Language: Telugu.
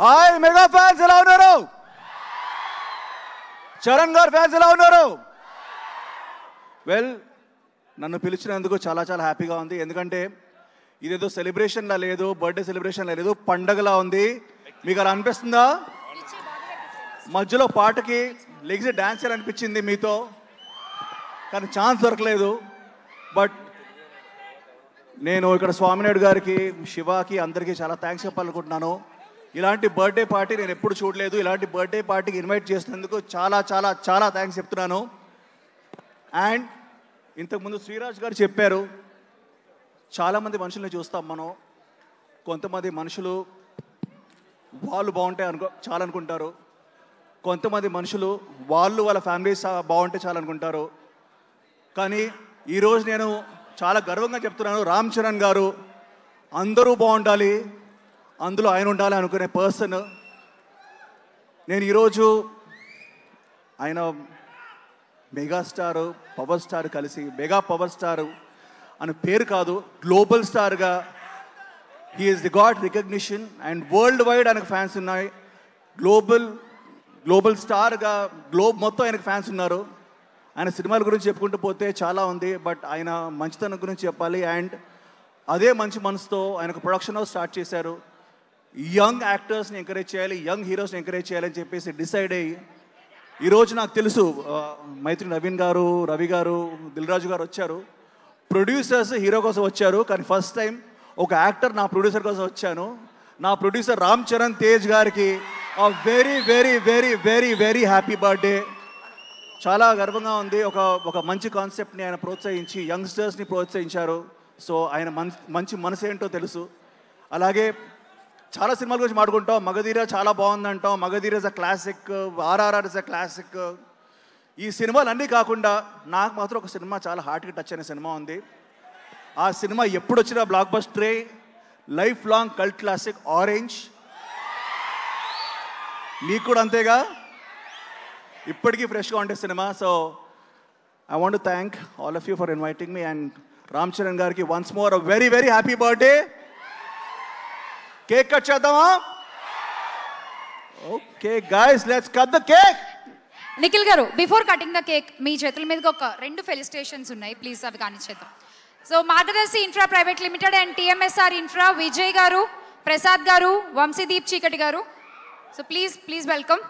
హాయ్ మెగా ఫ్యాన్స్ ఎలా ఉన్నారు? చరణ్ గారు ఫ్యాన్స్ ఎలా ఉన్నారు? వెల్, నన్ను పిలిచినందుకు చాలా చాలా హ్యాపీగా ఉంది. ఎందుకంటే ఇదేదో సెలబ్రేషన్లా లేదు, బర్త్డే సెలబ్రేషన్లా లేదు, పండగలా ఉంది. మీకు అలా అనిపిస్తుందా? మధ్యలో పాటకి లెగిసి డ్యాన్స్ చేయాలనిపించింది మీతో, కానీ ఛాన్స్ దొరకలేదు. బట్ నేను ఇక్కడ స్వామినాయుడు గారికి, శివాకి, అందరికీ చాలా థ్యాంక్స్ చెప్పాలనుకుంటున్నాను. ఇలాంటి బర్త్డే పార్టీ నేను ఎప్పుడు చూడలేదు. ఇలాంటి బర్త్డే పార్టీకి ఇన్వైట్ చేసినందుకు చాలా చాలా చాలా థ్యాంక్స్ చెప్తున్నాను. అండ్ ఇంతకుముందు శ్రీరాజ్ గారు చెప్పారు, చాలామంది మనుషుల్ని చూస్తాం మనం. కొంతమంది మనుషులు వాళ్ళు బాగుంటాయి చాలా అనుకుంటారు. కొంతమంది మనుషులు వాళ్ళ ఫ్యామిలీస్ బాగుంటే చాలా అనుకుంటారు. కానీ ఈరోజు నేను చాలా గర్వంగా చెప్తున్నాను, రామ్ చరణ్ గారు అందరూ బాగుండాలి, అందులో ఆయన ఉండాలి అనుకునే పర్సన్. నేను ఈరోజు ఆయన మెగాస్టార్, పవర్ స్టార్ కలిసి మెగా పవర్ స్టార్ అని పేరు కాదు, గ్లోబల్ స్టార్గా he is the god recognition. And worldwide ఆయనకు ఫ్యాన్స్ ఉన్నాయి. గ్లోబల్ స్టార్గా గ్లోబ్ మొత్తం ఆయనకు ఫ్యాన్స్ ఉన్నారు. ఆయన సినిమాల గురించి చెప్పుకుంటూ పోతే చాలా ఉంది, బట్ ఆయన మంచితనం గురించి చెప్పాలి. అండ్ అదే మంచి మనసుతో ఆయనకు ప్రొడక్షన్ హౌస్ స్టార్ట్ చేశారు. యంగ్ యాక్టర్స్ని ఎంకరేజ్ చేయాలి, యంగ్ హీరోస్ని ఎంకరేజ్ చేయాలని చెప్పేసి డిసైడ్ అయ్యి ఈరోజు నాకు తెలుసు మైత్రి నవీన్ గారు, రవి గారు, దిల్ రాజు గారు వచ్చారు. ప్రొడ్యూసర్స్ హీరో కోసం వచ్చారు, కానీ ఫస్ట్ టైం ఒక యాక్టర్ నా ప్రొడ్యూసర్ కోసం వచ్చాను. నా ప్రొడ్యూసర్ రామ్ చరణ్ తేజ్ గారికి very very very very very happy birthday. చాలా గర్వంగా ఉంది. ఒక మంచి కాన్సెప్ట్ని ఆయన ప్రోత్సహించి యంగ్స్టర్స్ని ప్రోత్సహించారు. సో ఆయన మంచి మనసు ఏంటో తెలుసు. అలాగే చాలా సినిమాల గురించి మాట్లాడుకుంటాం. మగధీర చాలా బాగుందంటాం, Magadheera is a classic, RRR is a classic. ఈ సినిమాలు అన్నీ కాకుండా నాకు మాత్రం ఒక సినిమా చాలా హార్ట్కి టచ్ అయిన సినిమా ఉంది. ఆ సినిమా ఎప్పుడు వచ్చినా బ్లాక్ బస్టరే, lifelong cult classic Orange. మీకు కూడా అంతేగా, ఇప్పటికీ ఫ్రెష్గా ఉండే సినిమా. So I want to thank all of you for inviting me. And Ram Charan గారికి once more very very happy birthday. Cake cut చేద్దామా? Okay guys, let's cut the cake. Nikhil గారు, బిఫోర్ కటింగ్ ద కేక్ మీ చేతుల మీదకి ఒక 2 ఫెలిసిటేషన్స్ ఉన్నాయి, ప్లీజ్ అవి కానిచ్చేద్దాం. So Margadarsi infra private limited and టీఎంఎస్ఆర్ infra Vijay గారు, ప్రసాద్ గారు, వంశీదీప్ చీకటి గారు. So please welcome.